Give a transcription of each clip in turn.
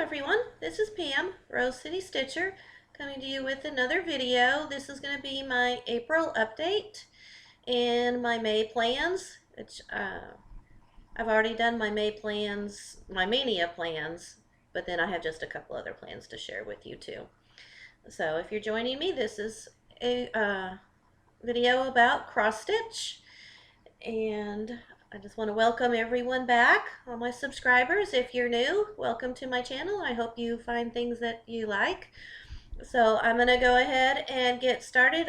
everyone, this is Pam, Rose City Stitcher, coming to you with another video. This is going to be my April update and my May plans, which I've already done my May plans, my Mania plans, but then I have just a couple other plans to share with you too. So if you're joining me, this is a video about cross stitch, and I just want to welcome everyone back, all my subscribers. If you're new, welcome to my channel. I hope you find things that you like. So I'm going to go ahead and get started.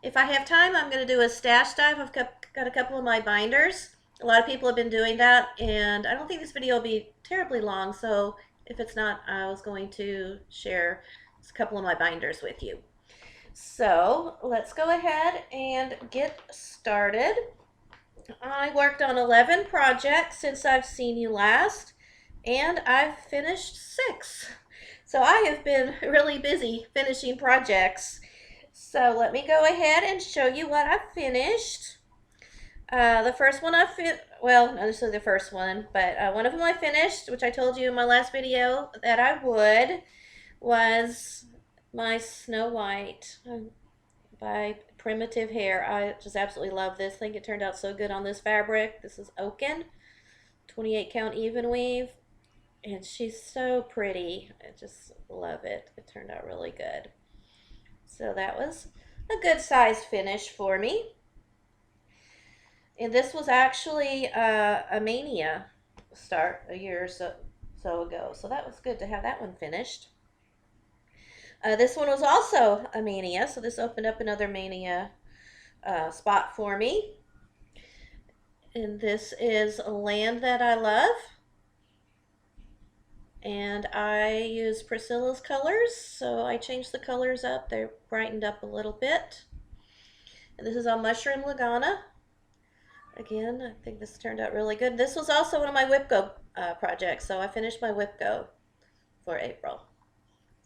If I have time, I'm going to do a stash dive. I've got a couple of my binders. A lot of people have been doing that, and I don't think this video will be terribly long, so if it's not, I was going to share a couple of my binders with you. So let's go ahead and get started. I worked on 11 projects since I've seen you last, and I've finished 6. So I have been really busy finishing projects. So let me go ahead and show you what I've finished. The first one well, not necessarily the first one, but one of them I finished, which I told you in my last video that I would, was my Snow White by Primitive Hair. I just absolutely love this. I think it turned out so good on this fabric. This is Oaken, 28 count even weave, and she's so pretty. I just love it. It turned out really good. So that was a good size finish for me. And this was actually a Mania start a year or so ago. So that was good to have that one finished. This one was also a Mania, so this opened up another Mania spot for me. And this is a Land That I Love. And I used Priscilla's colors, so I changed the colors up. They're brightened up a little bit. And this is on Mushroom Lagana. Again, I think this turned out really good. This was also one of my Whip Go projects, so I finished my Whip Go for April.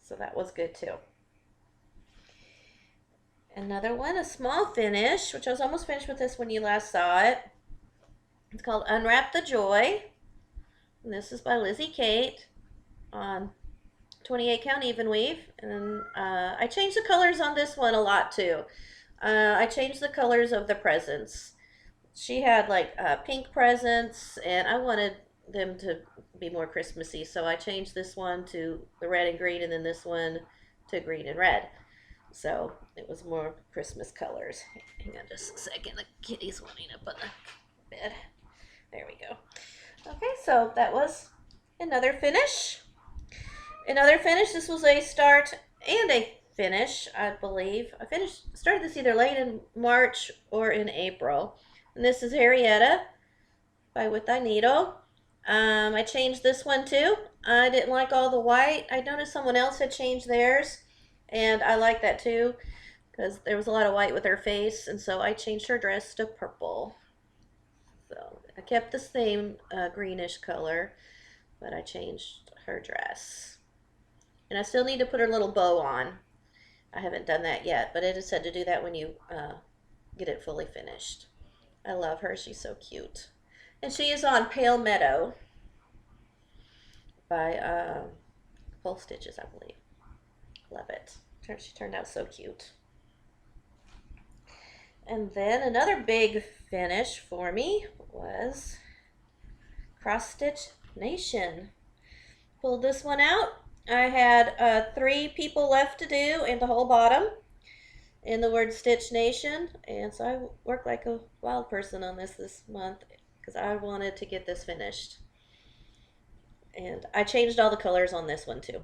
So that was good too. Another one, a small finish, which I was almost finished with this when you last saw it. It's called Unwrap the Joy. And this is by Lizzie Kate on 28 count even weave. And I changed the colors on this one a lot too. I changed the colors of the presents. She had like pink presents, and I wanted them to be more Christmassy, so I changed this one to the red and green, and then this one to green and red, so it was more Christmas colors. Hang on just a second, the kitty's wanting up on the bed. There we go. Okay, so that was another finish. This was a start and a finish, I believe. Started this either late in March or in April, and this is Harrietta by With Thy Needle. I changed this one too. I didn't like all the white. I noticed someone else had changed theirs, and I like that too because there was a lot of white with her face, and so I changed her dress to purple. So I kept the same greenish color, but I changed her dress. And I still need to put her little bow on. I haven't done that yet, but it is said to do that when you get it fully finished. I love her. She's so cute. And she is on Pale Meadow by Full Stitches, I believe. Love it. She turned out so cute. And then another big finish for me was Cross Stitch Nation. Pulled this one out. I had 3 people left to do in the whole bottom in the word Stitch Nation, and so I worked like a wild person on this month because I wanted to get this finished. And I changed all the colors on this one too.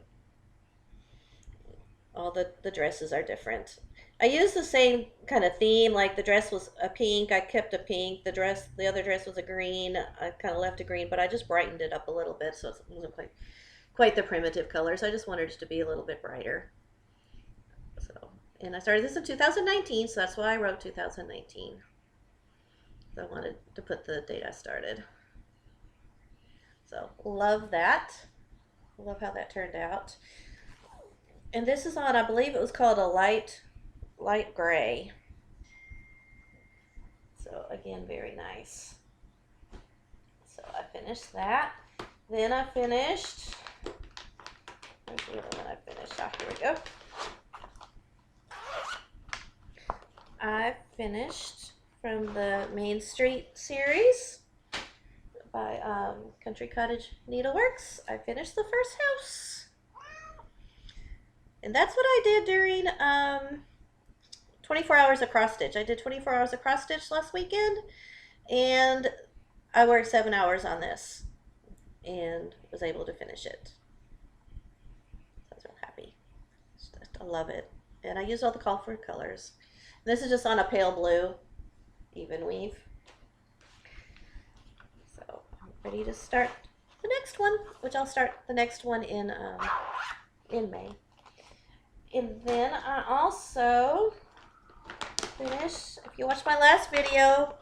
All the dresses are different. I used the same kind of theme, like the dress was a pink, I kept a pink, the other dress was a green, I kind of left a green, but I just brightened it up a little bit so it wasn't quite the primitive colors. I just wanted it to be a little bit brighter. And I started this in 2019, so that's why I wrote 2019. So I wanted to put the date I started. So love that. Love how that turned out. And this is on, I believe it was called a light gray. So again, very nice. So I finished that. Then I finished Where's the other one I finished? Ah, here we go. I finished from the Main Street series by Country Cottage Needleworks. I finished the first house. And that's what I did during 24 hours of cross stitch. I did 24 hours of cross stitch last weekend, and I worked 7 hours on this and was able to finish it. So I was real happy. I love it. And I used all the call for colors. This is just on a pale blue even weave. So I'm ready to start the next one, which I'll start the next one in May. And then I also finished, if you watched my last video,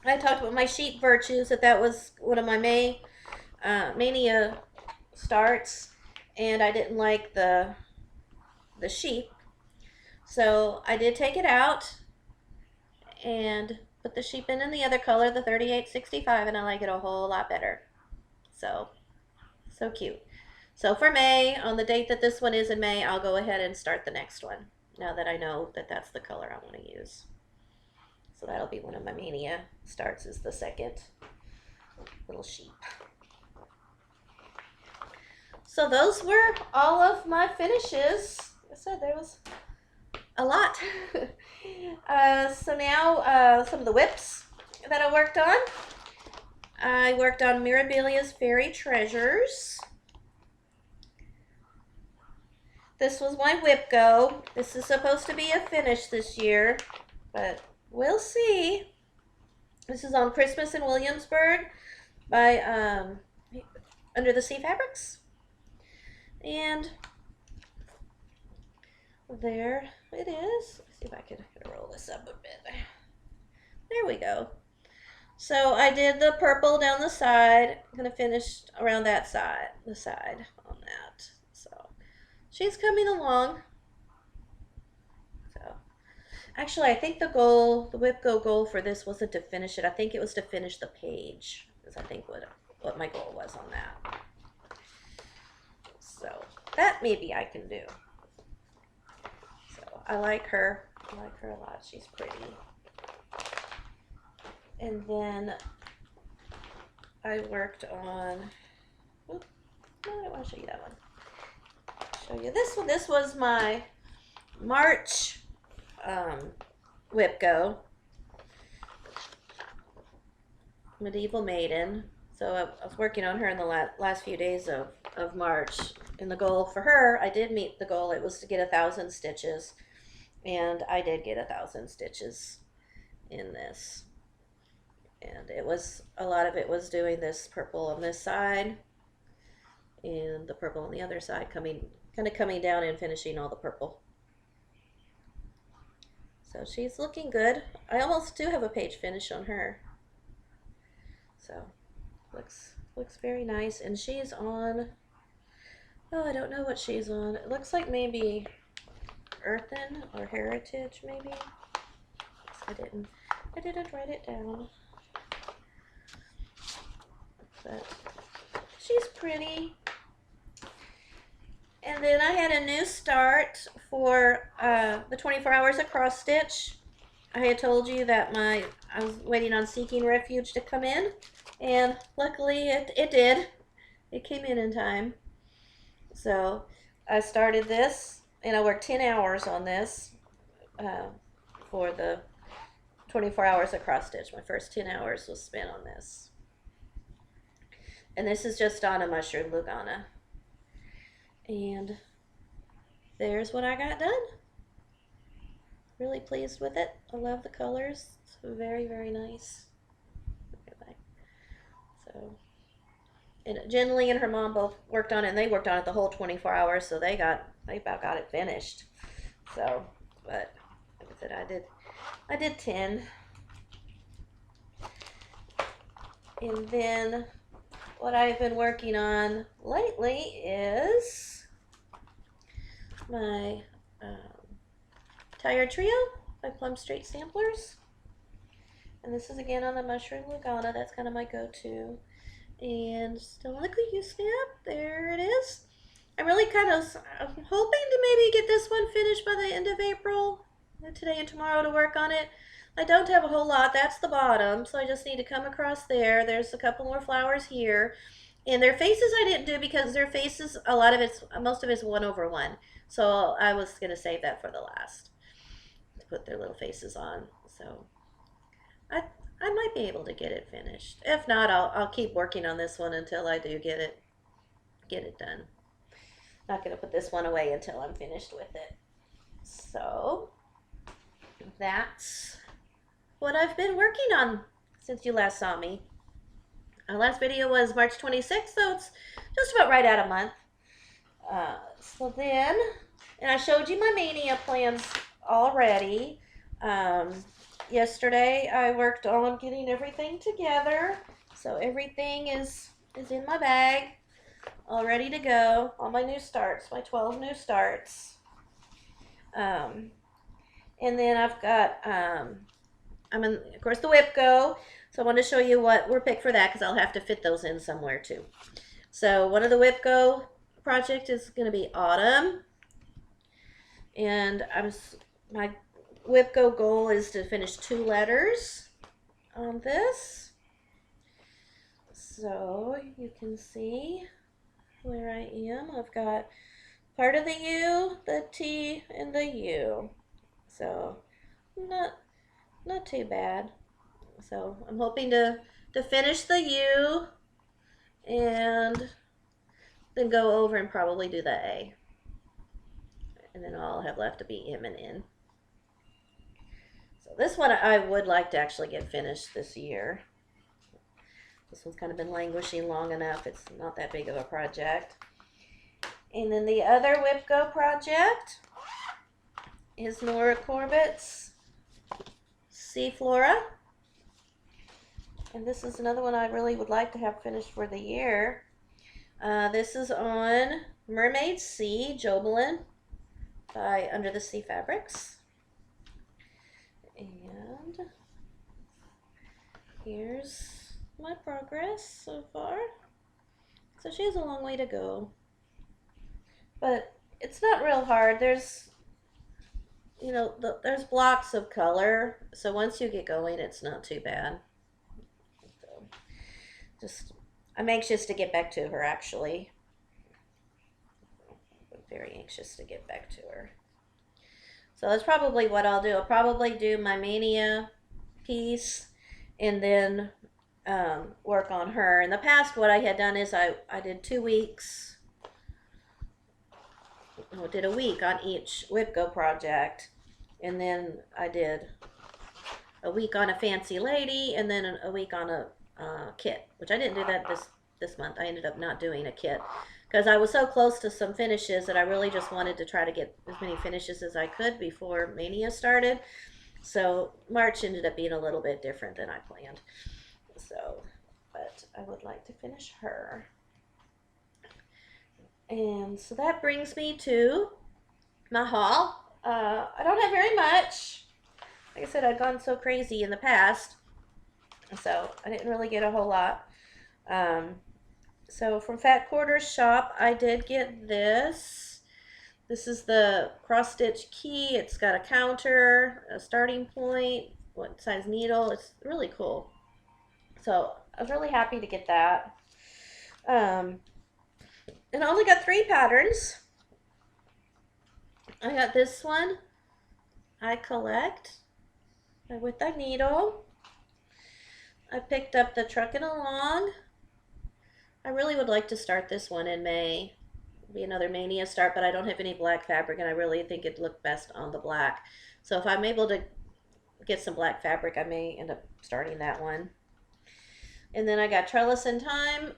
I talked about my sheep virtues, that was one of my mania starts, and I didn't like the sheep. So I did take it out and put the sheep in the other color, the 3865, and I like it a whole lot better. So cute. So for May, on the date that this one is in May, I'll go ahead and start the next one, now that I know that that's the color I want to use. So that'll be one of my mania starts, is the second little sheep. So those were all of my finishes. Like I said, there was a lot. So now some of the whips that I worked on. I worked on Mirabilia's Fairy Treasures. This was my whip go. This is supposed to be a finish this year, but we'll see. This is on Christmas in Williamsburg by Under the Sea Fabrics. And there it is. Let's see if I can roll this up a bit. There we go. So I did the purple down the side. I'm going to finish around that side, the side on that. So she's coming along. So actually, I think the whip go goal for this wasn't to finish it. I think it was to finish the page, is I think what my goal was on that. So that maybe I can do. So I like her. I like her a lot. She's pretty. And then I worked on, no, I don't want to show you that one. I'll show you this one. This was my March whip go. Medieval Maiden. So I was working on her in the last few days of March. And the goal for her, I did meet the goal. It was to get 1,000 stitches. And I did get 1,000 stitches in this. And it was, a lot of it was doing this purple on this side. And the purple on the other side, kind of coming down and finishing all the purple. So she's looking good. I almost do have a page finish on her. So looks very nice. And she's on, oh, I don't know what she's on. It looks like maybe Earthen or Heritage, maybe. I didn't write it down. But she's pretty. And then I had a new start for the 24 hours of cross stitch. I had told you that I was waiting on Seeking Refuge to come in, and luckily it did. It came in time. So I started this, and I worked 10 hours on this for the 24 hours of cross stitch. My first 10 hours was spent on this. And this is just on a mushroom Lugana. And there's what I got done. Really pleased with it. I love the colors. It's very, very nice. So, and Jen Lee and her mom both worked on it, and they worked on it the whole 24 hours, so they about got it finished. So, but like I said, I did 10. And then what I've been working on lately is my Tired Trio by Plum Street Samplers. And this is again on the Mushroom Lugana. That's kind of my go-to. And still on the Quick Use Snap. There it is. I'm really I'm hoping to maybe get this one finished by the end of April. Today and tomorrow to work on it. I don't have a whole lot. That's the bottom, so I just need to come across there. There's a couple more flowers here. And their faces I didn't do because their faces, most of it's 1/1. So I was going to save that for the last to put their little faces on. So I might be able to get it finished. If not, I'll keep working on this one until I do get it done. Not going to put this one away until I'm finished with it. So that's what I've been working on since you last saw me. Our last video was March 26th, so it's just about right at a month. And I showed you my mania plans already. Yesterday I worked on getting everything together, so everything is in my bag, all ready to go. All my new starts, my 12 new starts. And then I've got, I'm in, of course, the whip go. So I want to show you what we're picked for that because I'll have to fit those in somewhere too. So one of the whip go project is going to be autumn. And my whip go goal is to finish 2 letters on this. So you can see where I am. I've got part of the U, the T, and the U. So not too bad. So I'm hoping to finish the U and then go over and probably do the A. And then all I'll have left to be M and N. So this one I would like to actually get finished this year. This one's kind of been languishing long enough. It's not that big of a project. And then the other Whip Go project is Nora Corbett's Sea Flora. And this is another one I really would like to have finished for the year. This is on Mermaid Sea, Jobelin by Under the Sea Fabrics. And here's my progress so far. So she has a long way to go. But it's not real hard. There's blocks of color. So once you get going, it's not too bad. So I'm anxious to get back to her, actually. I'm very anxious to get back to her. So that's probably what I'll do. I'll probably do my Mania piece and then work on her. In the past, what I had done is I did 2 weeks. I did a week on each Whip Go project. And then I did a week on a fancy lady and then a week on a kit, which I didn't do that this month. I ended up not doing a kit because I was so close to some finishes that I really just wanted to try to get as many finishes as I could before Mania started. So March ended up being a little bit different than I planned. So, but I would like to finish her. And so that brings me to my haul. I don't have very much. Like I said, I'd gone so crazy in the past, so I didn't really get a whole lot. So from Fat Quarters Shop, I did get this. This is the cross stitch key. It's got a counter, a starting point, what size needle. It's really cool. So I was really happy to get that. And I only got 3 patterns. I got this one, I Collect, with the needle. I picked up the Truckin' Along. I really would like to start this one in May. It'll be another Mania start, but I don't have any black fabric, and I really think it'd look best on the black. So if I'm able to get some black fabric, I may end up starting that one. And then I got Trellis in Time,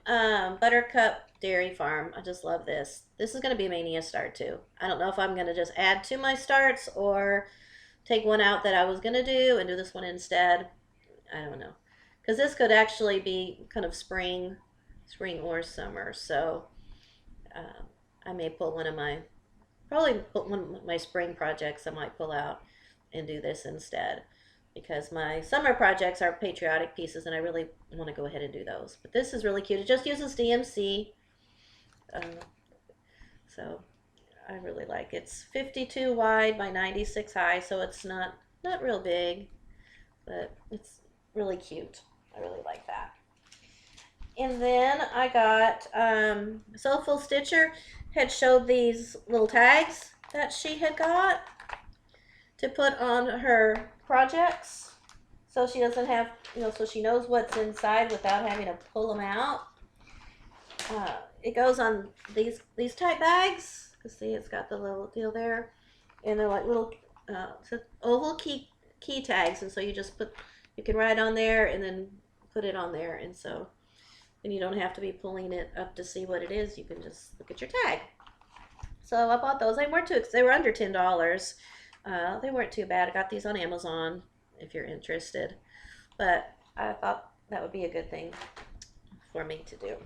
Buttercup Dairy Farm. I just love this. This is going to be a Mania start too. I don't know if I'm going to just add to my starts or take one out that I was going to do and do this one instead. I don't know. Because this could actually be kind of spring or summer. So I may pull one of my spring projects I might pull out and do this instead. Because my summer projects are patriotic pieces and I really want to go ahead and do those. But this is really cute. It just uses DMC. So I really like it. It's 52 wide by 96 high, so it's not real big, but it's really cute. I really like that. And then I got Soulful Stitcher had showed these little tags that she had got to put on her projects, so she doesn't have, so she knows what's inside without having to pull them out. It goes on these type bags. You see, it's got the little deal there, and they're like little oval key tags, and so you can write on there and then put it on there, and so then you don't have to be pulling it up to see what it is. You can just look at your tag. So I bought those. They weren't they were under $10. They weren't too bad. I got these on Amazon if you're interested, but I thought that would be a good thing for me to do.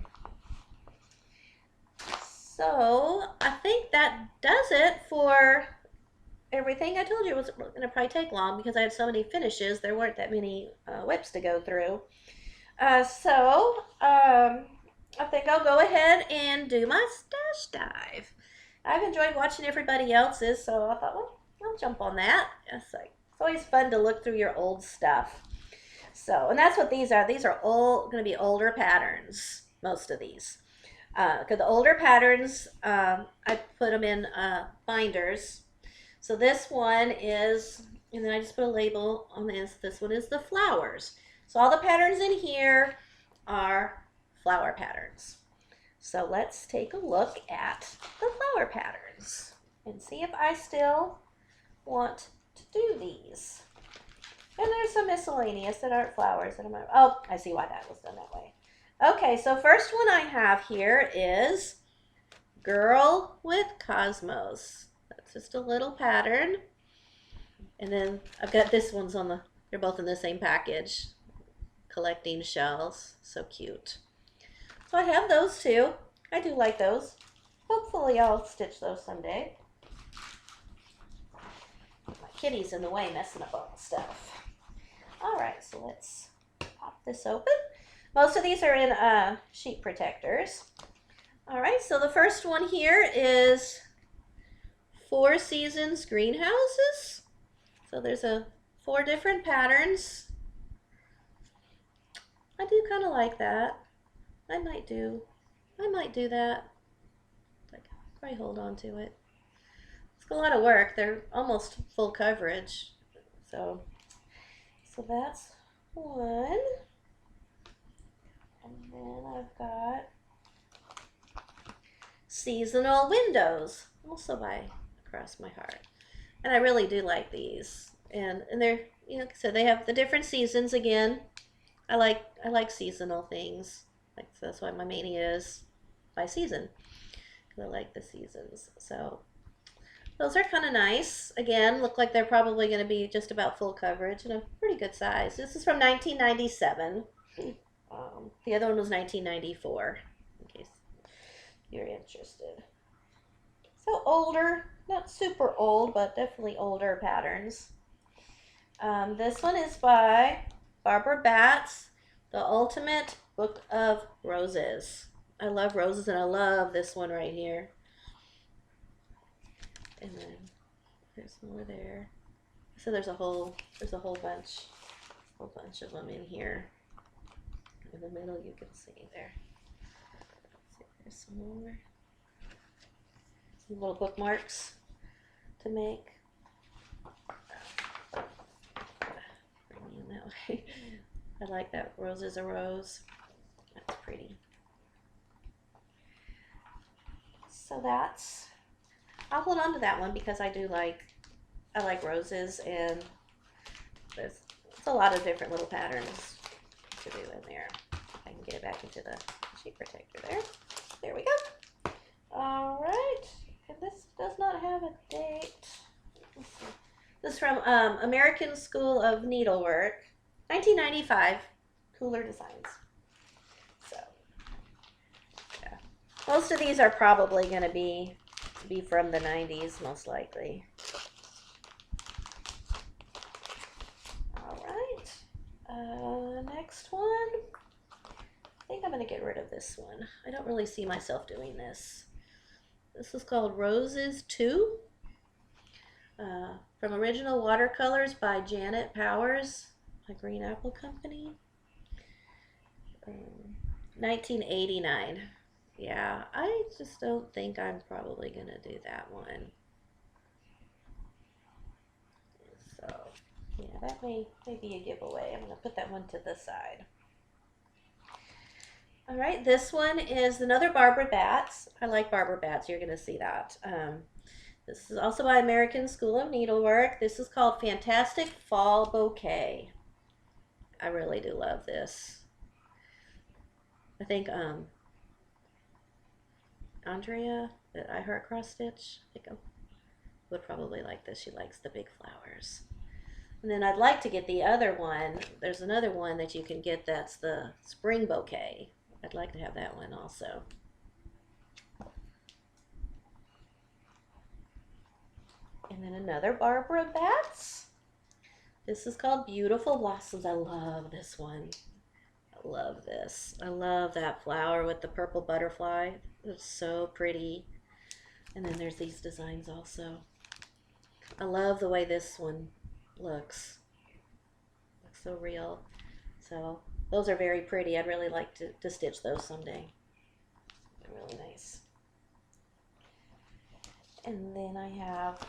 So I think that does it for everything. I told you it was going to probably take long because I had so many finishes. There weren't that many whips to go through. So I think I'll go ahead and do my stash dive. I've enjoyed watching everybody else's, so I thought, well, I'll jump on that. It's always fun to look through your old stuff. So, and that's what these are. These are all going to be older patterns, most of these. Because the older patterns, I put them in binders. So this one is, and then I just put a label on this. This one is the flowers. So all the patterns in here are flower patterns. So let's take a look at the flower patterns and see if I still want to do these. And there's some miscellaneous that aren't flowers. Oh, I see why that was done that way. Okay, so first one I have here is Girl with Cosmos. That's just a little pattern. And then I've got this one's they're both in the same package. Collecting shells. So cute. So I have those too. I do like those. Hopefully I'll stitch those someday. My kitty's in the way messing up all the stuff. Alright, so let's pop this open. Most of these are in sheet protectors. Alright, so the first one here is Four Seasons Greenhouses. So there's 4 different patterns. I do kind of like that. I might do that. Probably hold on to it. It's a lot of work. They're almost full coverage. So that's one. And then I've got Seasonal Windows, also by Across My Heart. And I really do like these. And they're, so they have the different seasons again. I like seasonal things. So that's why my mania is by season. Because I like the seasons. So those are kind of nice. Again, look like they're probably going to be just about full coverage and a pretty good size. This is from 1997. The other one was 1994, in case you're interested. So older, not super old, but definitely older patterns. This one is by Barbara Batts, The Ultimate Book of Roses. I love roses, and I love this one right here. And then there's more there. So there's a whole bunch of them in here. In the middle, you can see there. See, there's some more. Some little bookmarks to make. Bring me in that way. I like that. Rose is a rose. That's pretty. So I'll hold on to that one because I like roses, and there's a lot of different little patterns to do in there. I can get it back into the sheet protector there. There we go. All right, and this does not have a date. Let's see. This is from American School of Needlework, 1995. Cooler designs. So, yeah, most of these are probably going to be from the 90s, most likely. All right, next one. I think I'm going to get rid of this one. I don't really see myself doing this. This is called Roses 2. From Original Watercolors by Janet Powers, my Green Apple Company. 1989. Yeah, I just don't think I'm probably going to do that one. So, yeah, that may be a giveaway. I'm going to put that one to the side. All right, this one is another Barbara Batts. I like Barbara Batts. You're going to see that. This is also by American School of Needlework. This is called Fantastic Fall Bouquet. I really do love this. I think Andrea at I Heart Cross Stitch, I think would probably like this. She likes the big flowers. And then I'd like to get the other one. There's another one that you can get that's the spring bouquet. I'd like to have that one also. And then another Barbara Batts. This is called Beautiful Blossoms. I love this one. I love this. I love that flower with the purple butterfly. It's so pretty. And then there's these designs also. I love the way this one looks. Looks so real. So those are very pretty. I'd really like to stitch those someday. They're really nice. And then I have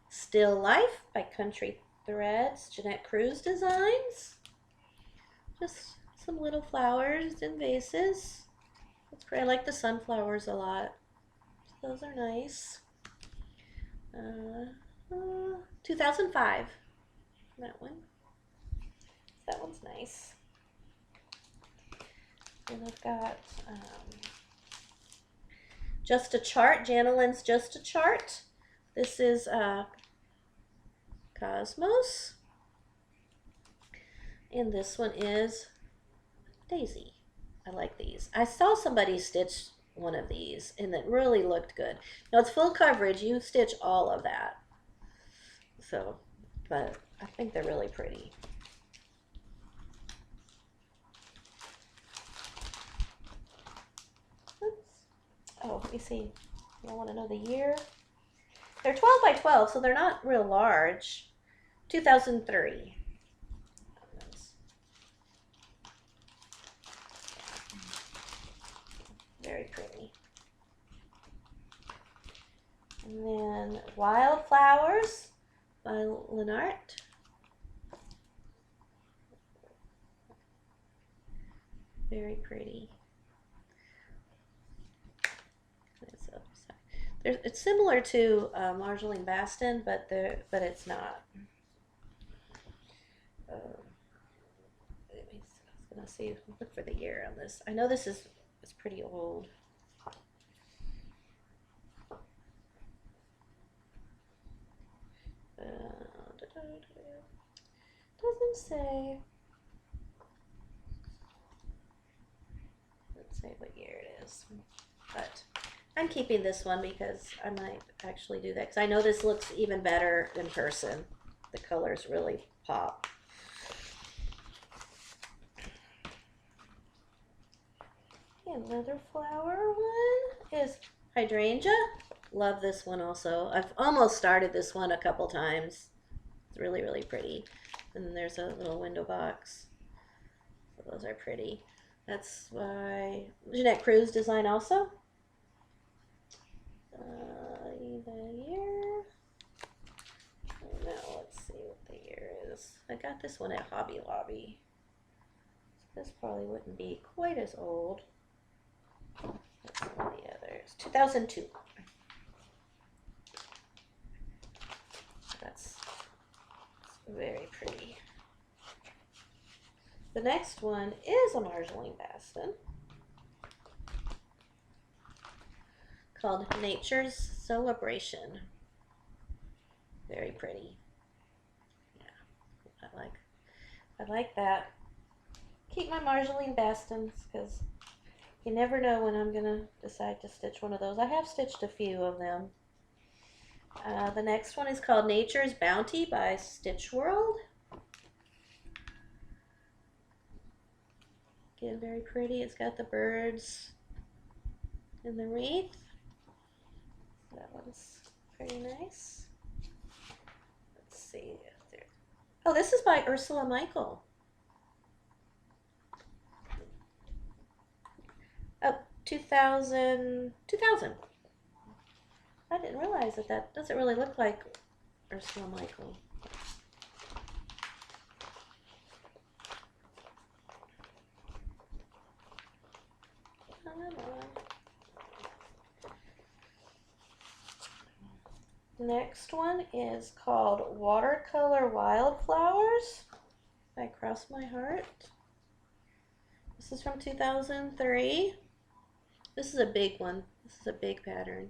Still Life by Country Threads, Jeanette Cruz designs. Just some little flowers in vases. That's great. I like the sunflowers a lot. So those are nice. 2005. That one. That one's nice. And I've got Just a Chart. Janeline's Just a Chart. This is Cosmos. And this one is Daisy. I like these. I saw somebody stitch one of these and it really looked good. Now it's full coverage. You stitch all of that. So, but I think they're really pretty. Oops. Oh, you see, you want to know the year? They're 12 by 12, so they're not real large. 2003. Very pretty. And then Wildflowers by Lenart. Very pretty. It's similar to Marjolaine Baston, but it's not. Let's see. Look for the year on this. I know this is pretty old. Doesn't say. Let's say what year it is, but I'm keeping this one because I might actually do that because I know this looks even better in person. The colors really pop. Another flower one is Hydrangea. Love this one also. I've almost started this one a couple times. It's really, really pretty. And then there's a little window box. So those are pretty. That's by Jeanette Cruz design also. The year. Now let's see what the year is. I got this one at Hobby Lobby. So this probably wouldn't be quite as old. That's one of the others. 2002. That's very pretty. The next one is a Marjolaine Baston called Nature's Celebration. Very pretty. Yeah, I like that. Keep my Marjolaine Bastons because you never know when I'm gonna decide to stitch one of those. I have stitched a few of them. The next one is called Nature's Bounty by Stitch World. Again, very pretty. It's got the birds in the wreath. one's pretty nice. Let's see if there. Oh, this is by Ursula Michael. Oh, 2000. I didn't realize that that doesn't really look like Ursula Michael. Next one is called Watercolor Wildflowers by Cross My Heart. This is from 2003. This is a big one. This is a big pattern,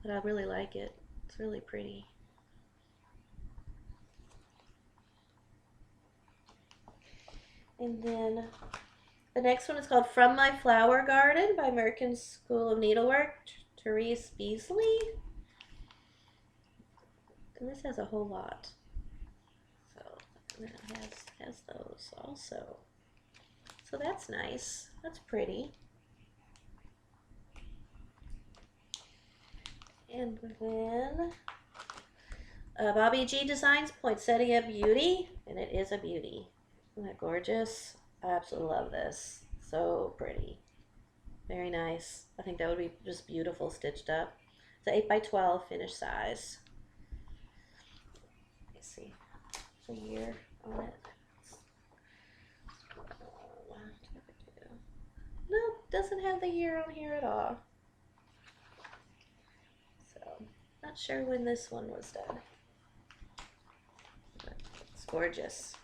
but I really like it. It's really pretty. And then the next one is called From My Flower Garden by American School of Needlework, Therese Beasley. And this has a whole lot. So and then it has those also. So that's nice. That's pretty. And then Bobby G Designs Poinsettia Beauty, and it is a beauty. Isn't that gorgeous? I absolutely love this. So pretty. Very nice. I think that would be just beautiful stitched up. It's an 8x12 finished size. Let's see. The year on it. No, doesn't have the year on here at all. So, not sure when this one was done. But it's gorgeous.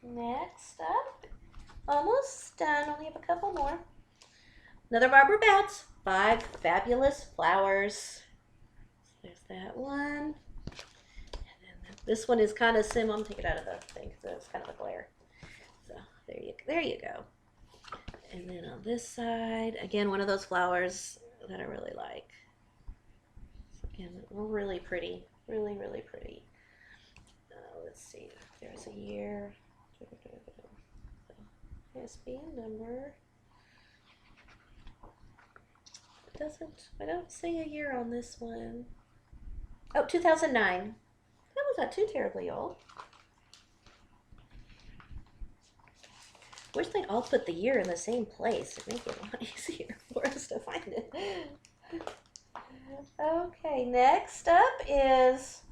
Next up, almost done, only have a couple more. Another Barbara Batts, 5 Fabulous Flowers. So there's that one. And then this one is kind of similar. I'm going to take it out of the thing because it's kind of a glare. So there you go. And then on this side, again, one of those flowers that I really like. So again, really pretty. Really, really pretty. Let's see if there's a year. ISBN number. I don't see a year on this one. Oh, 2009. That was not too terribly old. Wish they'd all put the year in the same place. It'd make it a lot easier for us to find it. Okay, next up is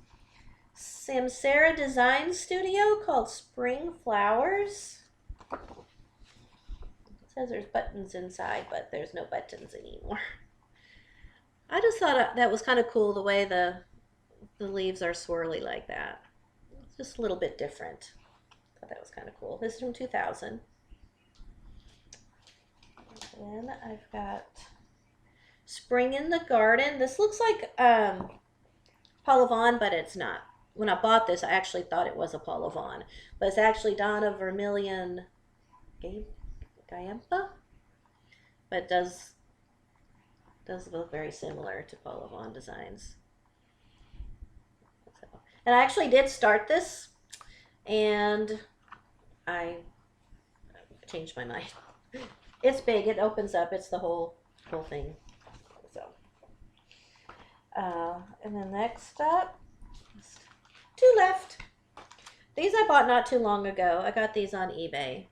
Samsara Design Studio called Spring Flowers. It says there's buttons inside, but there's no buttons anymore. I just thought that was kind of cool the way the leaves are swirly like that. It's just a little bit different. I thought that was kind of cool. This is from 2000. And then I've got Spring in the Garden. This looks like Paula Vaughn, but it's not. When I bought this, I actually thought it was a Paula Vaughn, but it's actually Donna Vermillion Gayempa, but it does look very similar to Paula Vaughn designs. So, and I actually did start this, and I changed my mind. It's big. It opens up. It's the whole thing. So, and then next up, 2 left. These I bought not too long ago. I got these on eBay.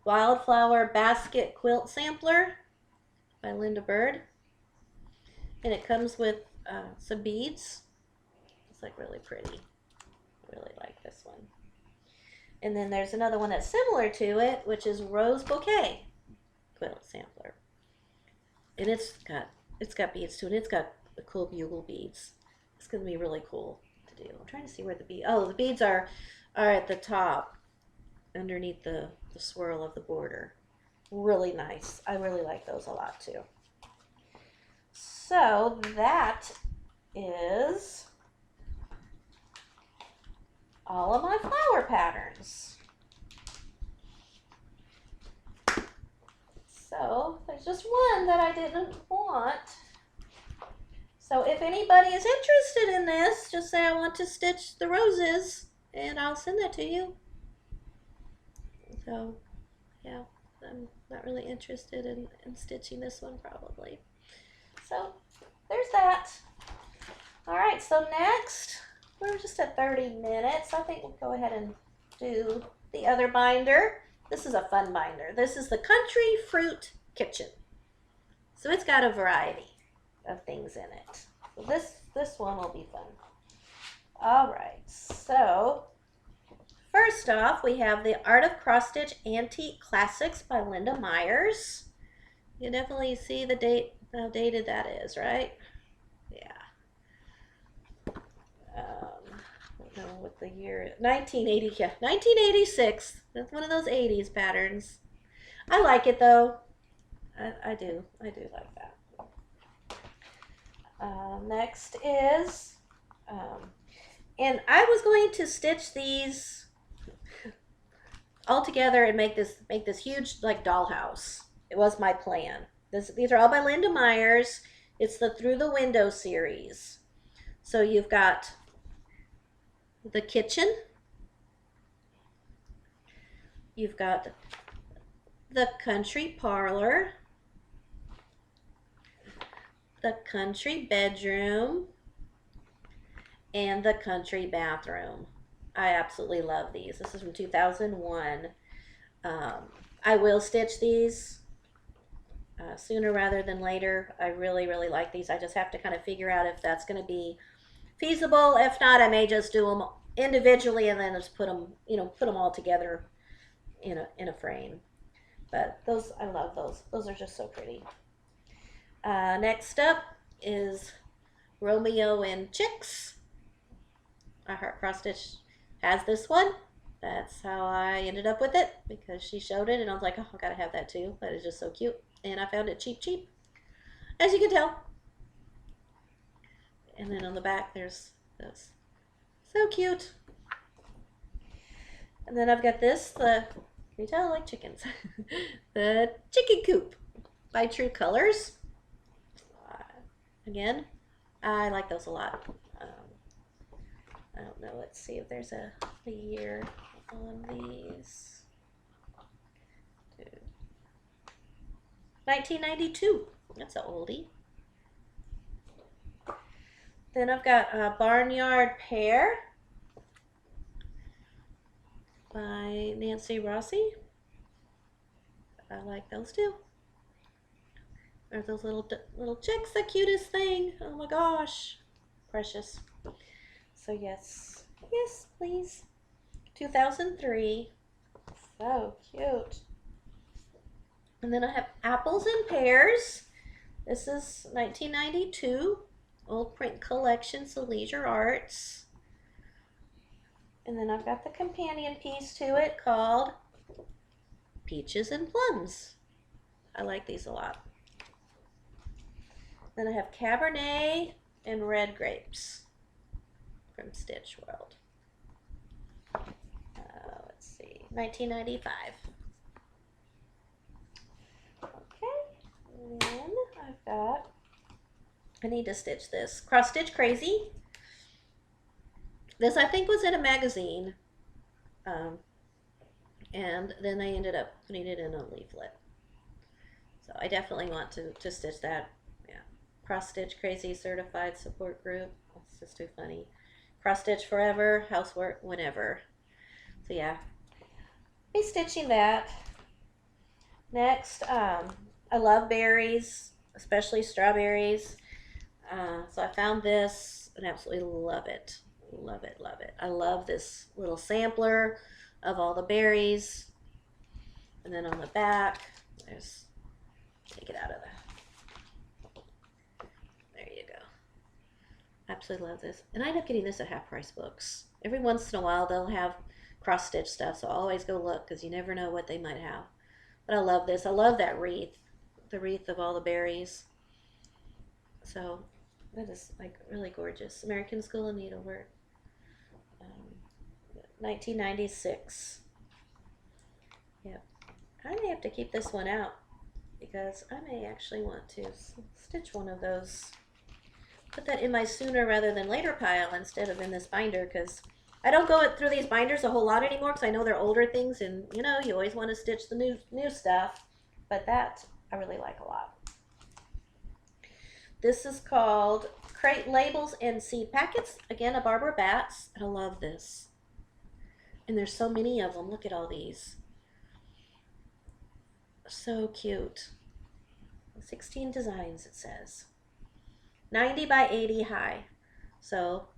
Wildflower Basket Quilt Sampler by Linda Bird. And it comes with some beads. It's like really pretty. I really like this one. And then there's another one that's similar to it, which is Rose Bouquet Quilt Sampler. And it's got beads too, and it's got the cool bugle beads. It's gonna be really cool to do. I'm trying to see where the beads. Oh, the beads are at the top, underneath the swirl of the border. Really nice. I really like those a lot too. So that is all of my flower patterns. So there's just one that I didn't want. So if anybody is interested in this, just say I want to stitch the roses and I'll send that to you. So yeah, I'm not really interested in stitching this one probably. So there's that. All right, so next, we're just at 30 minutes. I think we'll go ahead and do the other binder. This is a fun binder. This is the Country Fruit Kitchen. So it's got a variety of things in it. So this one will be fun. All right, so first off, we have the Art of Cross Stitch Antique Classics by Linda Myers. You definitely see the date, how dated that is, right? Yeah. I don't know what the year, 1980, yeah, 1986. That's one of those 80s patterns. I like it though. I do like that. Next is, and I was going to stitch these all together and make this huge like dollhouse. It was my plan. These are all by Linda Myers. It's the Through the Window series. So you've got the kitchen. You've got the country parlor, the country bedroom, and the country bathroom. I absolutely love these. This is from 2001. I will stitch these sooner rather than later. I really, really like these. I just have to kind of figure out if that's going to be feasible. If not, I may just do them individually and then just put them all together in a frame. But those, I love those. Those are just so pretty. Next up is Romeo and Chicks. I Heart Cross Stitch has this one. That's how I ended up with it, because she showed it and I was like, oh, I gotta have that too. That is just so cute. And I found it cheap, as you can tell. And then on the back there's this. So cute. And then I've got this, can you tell I like chickens? The Chicken Coop by True Colors. Again, I like those a lot. I don't know, let's see if there's a year on these. 1992, that's an oldie. Then I've got a Barnyard Pear by Nancy Rossi. I like those too. Are those little chicks the cutest thing? Oh my gosh, precious. So yes, please. 2003, so cute. And then I have Apples and Pears. This is 1992, old print collection, so Leisure Arts. And then I've got the companion piece to it called Peaches and Plums. I like these a lot. Then I have Cabernet and Red Grapes from Stitch World. Let's see, 1995. Okay, and then I've got, I need to stitch this, Cross Stitch Crazy. This I think was in a magazine, and then I ended up putting it in a leaflet. So I definitely want to stitch that. Yeah, Cross Stitch Crazy Certified Support Group. It's just too funny. Cross Stitch Forever, Housework Whenever. So yeah, be stitching that. Next, I love berries, especially strawberries. So I found this and absolutely love it. Love it. I love this little sampler of all the berries. And then on the back, there's, take it out of the, there you go. Absolutely love this. And I end up getting this at Half Price Books. Every once in a while they'll have cross stitch stuff, so I'll always go look because you never know what they might have. But I love this. I love that wreath, the wreath of all the berries. So that is like really gorgeous. American School of Needlework. 1996. Yep. I may have to keep this one out because I may actually want to stitch one of those. Put that in my sooner rather than later pile instead of in this binder, because I don't go through these binders a whole lot anymore because I know they're older things, and you know, you always want to stitch the new stuff. But that I really like a lot. This is called Crate Labels and Seed Packets. Again, a Barbara Batts. I love this. And there's so many of them. Look at all these. So cute. 16 designs, it says. 90 by 80 high. So,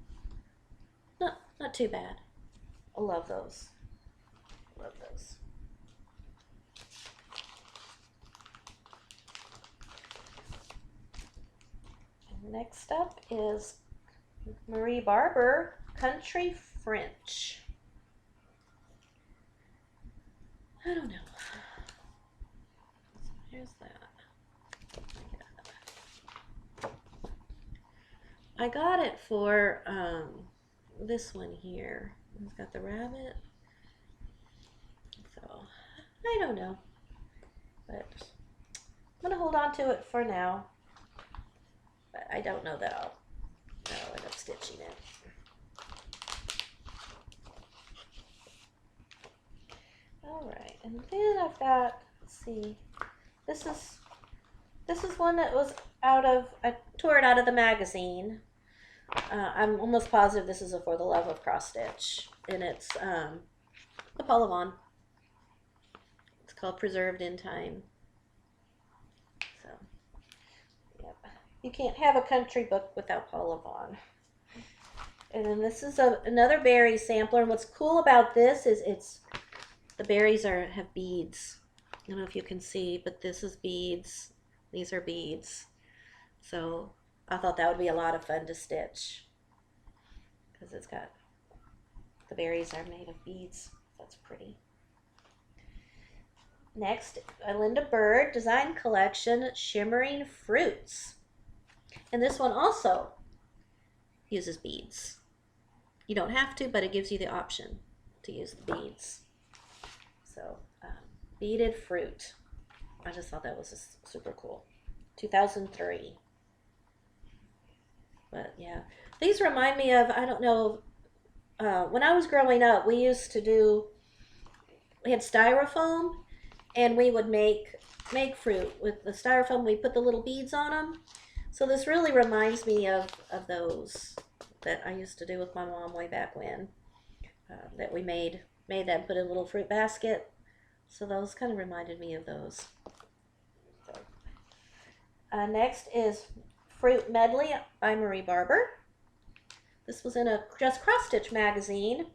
not too bad. I love those. Love those. And next up is Marie Barber Country French. I don't know. Here's that. I got it for this one here. It's got the rabbit. So, I don't know. But I'm going to hold on to it for now. But I don't know that I'll end up stitching it. Alright, and then I've got, let's see, this is one that was I tore it out of the magazine. I'm almost positive this is a For the Love of Cross Stitch, and it's a Paula Vaughn. It's called Preserved in Time. So, yep. You can't have a country book without Paula Vaughn. And then this is another berry sampler, and what's cool about this is the berries have beads. I don't know if you can see, but this is beads. These are beads. So I thought that would be a lot of fun to stitch because it's got, the berries are made of beads. That's pretty. Next, a Linda Bird Design Collection Shimmering Fruits. And this one also uses beads. You don't have to, but it gives you the option to use the beads. So, beaded fruit. I just thought that was super cool. 2003. But yeah, these remind me of, I don't know, when I was growing up, we used to we had styrofoam, and we would make fruit with the styrofoam. We put the little beads on them. So this really reminds me of those that I used to do with my mom way back when, that we made that, put in a little fruit basket. So those kind of reminded me of those. So, next is Fruit Medley by Marie Barber. This was in a Just Cross Stitch magazine,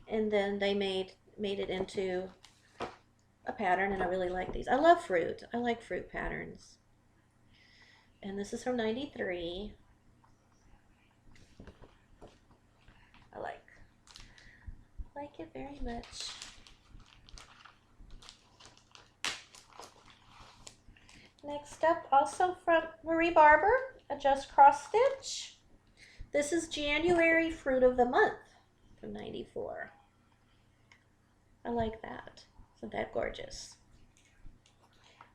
and then they made it into a pattern, and I really like these. I love fruit. I like fruit patterns. And this is from '93. I like it very much. Next up, also from Marie Barber, a Just Cross Stitch. This is January Fruit of the Month from '94. I like that. Isn't that gorgeous?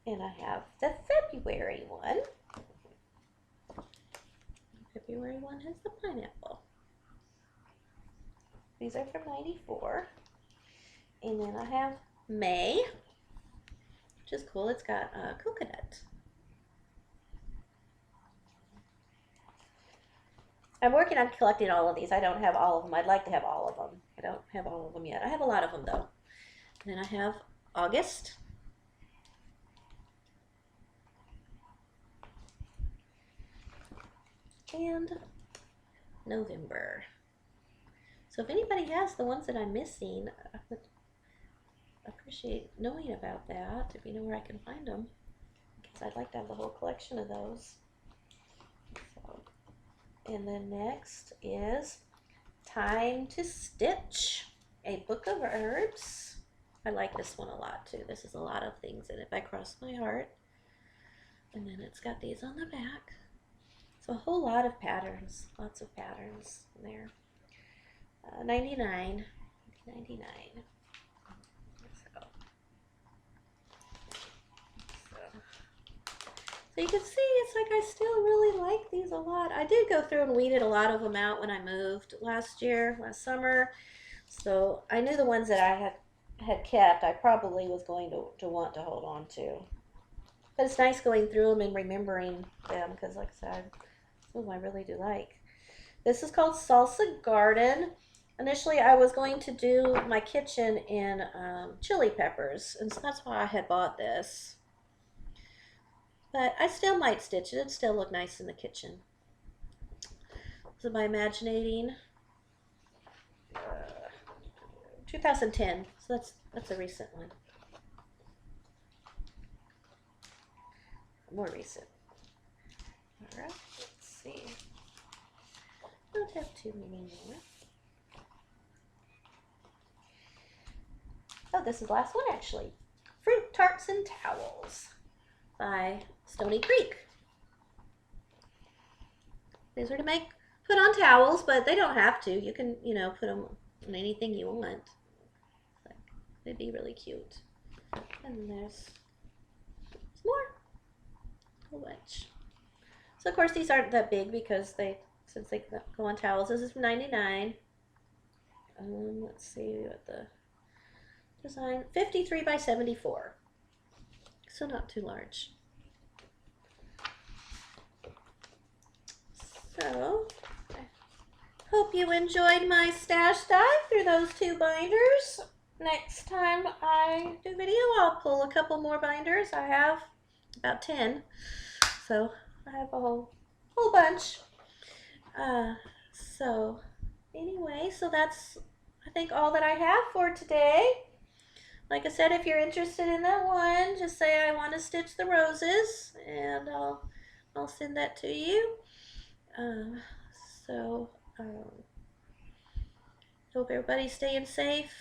And I have the February one. The February one has the pineapple. These are from '94. And then I have May, which is cool. It's got coconut. I'm working on collecting all of these. I don't have all of them. I'd like to have all of them. I don't have all of them yet. I have a lot of them though. And then I have August. And November. So if anybody has the ones that I'm missing, I would appreciate knowing about that, if you know where I can find them, because I'd like to have the whole collection of those. So, and then next is Time to Stitch, a Book of Herbs. I like this one a lot too. This is a lot of things in it by Cross My Heart. And then it's got these on the back. So a whole lot of patterns, lots of patterns in there. 99. So you can see it's like I still really like these a lot. I did go through and weeded a lot of them out when I moved last summer. So I knew the ones that I had kept, I probably was going to want to hold on to. But it's nice going through them and remembering them because, like I said, some of them I really do like. This is called Salsa Garden. Initially, I was going to do my kitchen in chili peppers, and so that's why I had bought this. But I still might stitch it. It'd still look nice in the kitchen. So by imaginating, 2010. So that's a recent one. More recent. All right. Let's see. I don't have too many more. Oh, this is the last one actually. Fruit Tarts and Towels by Stony Creek. These are to put on towels, but they don't have to. You can, put them on anything you want. They'd be really cute. And there's more. A whole bunch. So of course these aren't that big because since they go on towels. This is $99. Let's see what the design, 53 by 74. So not too large. So I hope you enjoyed my stash dive through those two binders. Next time I do video, I'll pull a couple more binders. I have about 10, so I have a whole bunch. So anyway, so that's I think all that I have for today. Like I said, if you're interested in that one, just say I want to stitch the roses, and I'll send that to you. Hope everybody's staying safe,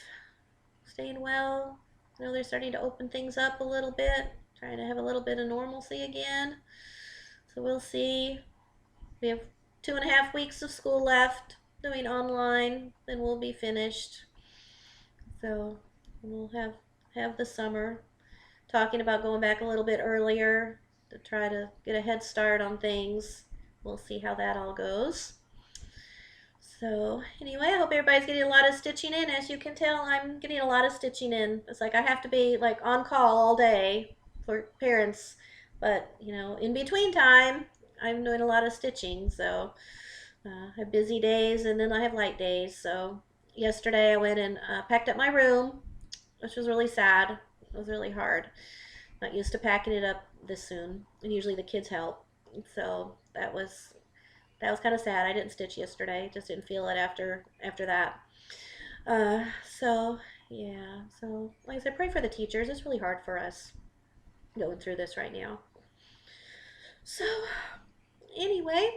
staying well. I know they're starting to open things up a little bit, trying to have a little bit of normalcy again. So we'll see. We have 2.5 weeks of school left, doing online, then we'll be finished. So we'll have the summer, talking about going back a little bit earlier to try to get a head start on things. We'll see how that all goes. So anyway, I hope everybody's getting a lot of stitching in. As you can tell, I'm getting a lot of stitching in. It's like I have to be like on call all day for parents, but in between time, I'm doing a lot of stitching. So I have busy days and then I have light days. So yesterday I went and packed up my room, which was really sad. It was really hard. Not used to packing it up this soon, and usually the kids help. So that was kind of sad. I didn't stitch yesterday. Just didn't feel it after that. So yeah. So like I said, pray for the teachers. It's really hard for us going through this right now. So anyway,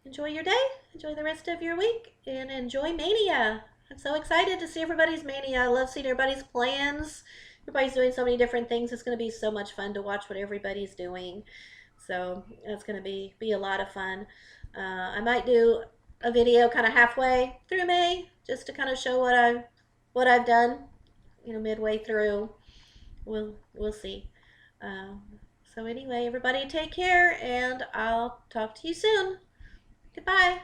enjoy your day. Enjoy the rest of your week, and enjoy Mania. I'm so excited to see everybody's Mania. I love seeing everybody's plans. Everybody's doing so many different things. It's going to be so much fun to watch what everybody's doing. So it's going to be a lot of fun. I might do a video kind of halfway through May, just to kind of show what I've done, midway through. We'll see. So anyway, everybody take care, and I'll talk to you soon. Goodbye.